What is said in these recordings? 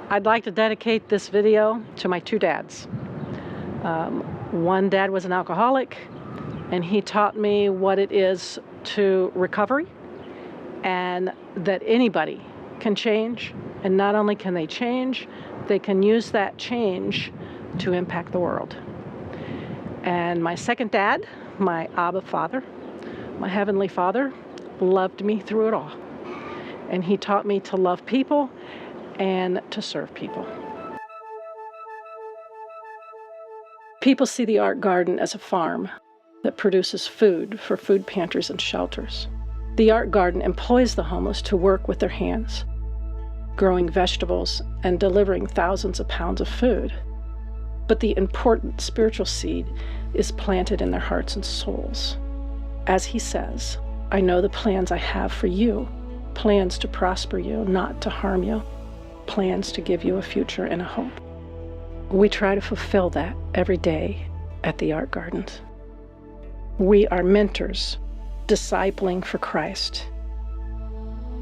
I'd like to dedicate this video to my two dads. One dad was an alcoholic, and he taught me what it is to recovery, and that anybody can change, and not only can they change, they can use that change to impact the world. And my second dad, my Abba Father, my Heavenly Father, loved me through it all. And he taught me to love people and to serve people. People see the Aarrk Garden as a farm that produces food for food pantries and shelters. The Aarrk Garden employs the homeless to work with their hands, growing vegetables and delivering thousands of pounds of food. But the important spiritual seed is planted in their hearts and souls. As he says, I know the plans I have for you, plans to prosper you, not to harm you, plans to give you a future and a hope. We try to fulfill that every day at the Aarrk Gardens. We are mentors, discipling for Christ,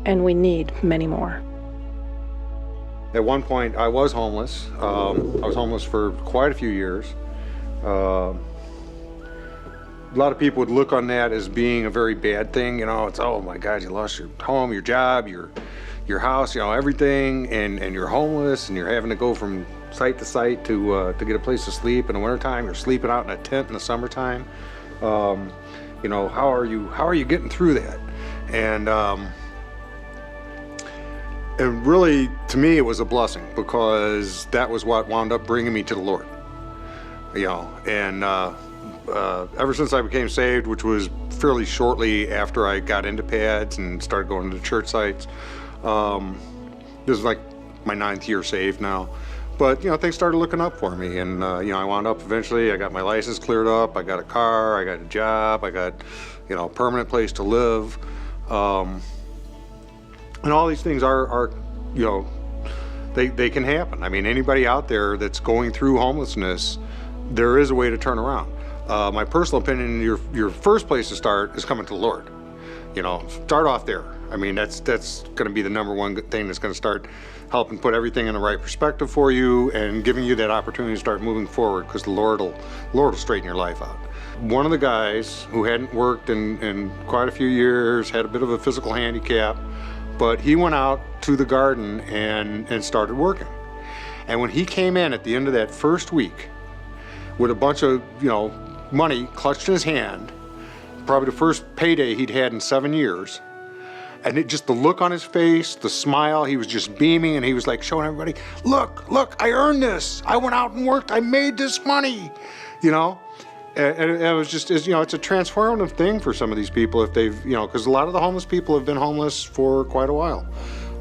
and we need many more. At one point, I was homeless. I was homeless for quite a few years. A lot of people would look on that as being a very bad thing. You know, it's, oh my God, you lost your home, your job, your house, you know, everything, and you're homeless, and you're having to go from site to site to get a place to sleep. In the wintertime, you're sleeping out in a tent in the summertime. You know, how are you getting through that? And really, to me, it was a blessing, because that was what wound up bringing me to the Lord. You know, and ever since I became saved, which was fairly shortly after I got into pads and started going to church sites, this is like my 9th year saved now. But, you know, things started looking up for me, and, you know, I wound up eventually, I got my license cleared up, I got a car, I got a job, I got, you know, a permanent place to live. And all these things are, you know, they can happen. I mean, anybody out there that's going through homelessness, there is a way to turn around. My personal opinion, your first place to start is coming to the Lord. You know, start off there. I mean, that's going to be the number one thing that's going to start helping put everything in the right perspective for you and giving you that opportunity to start moving forward, because the Lord will straighten your life out. One of the guys who hadn't worked in quite a few years, had a bit of a physical handicap, but he went out to the garden and started working. And when he came in at the end of that first week with a bunch of, you know, money clutched in his hand, probably the first payday he'd had in 7 years, and just the look on his face, the smile, he was just beaming, and he was like showing everybody, look, I earned this. I went out and worked, I made this money, you know? And it was just, you know, it's a transformative thing for some of these people if they've, you know, because a lot of the homeless people have been homeless for quite a while.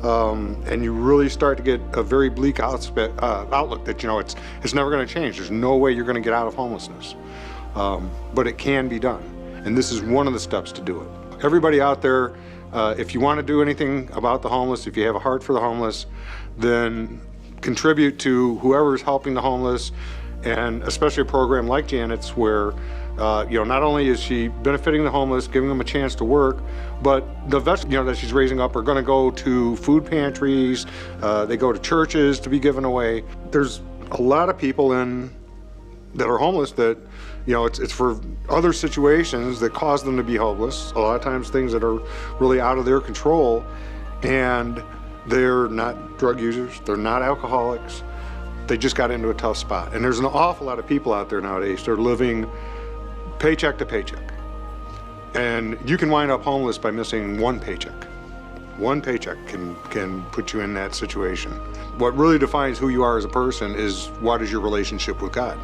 And you really start to get a very bleak outlook that, you know, it's never going to change. There's no way you're going to get out of homelessness. But it can be done. And this is one of the steps to do it. Everybody out there, if you want to do anything about the homeless, if you have a heart for the homeless, then contribute to whoever's helping the homeless, and especially a program like Janet's, where you know, not only is she benefiting the homeless, giving them a chance to work, but the vegetables, you know, that she's raising up are going to go to food pantries. They go to churches to be given away. There's a lot of people that are homeless that, you know, it's for other situations that cause them to be homeless. A lot of times things that are really out of their control, and they're not drug users, they're not alcoholics. They just got into a tough spot. And there's an awful lot of people out there nowadays that are living paycheck to paycheck. And you can wind up homeless by missing one paycheck. One paycheck can put you in that situation. What really defines who you are as a person is, what is your relationship with God?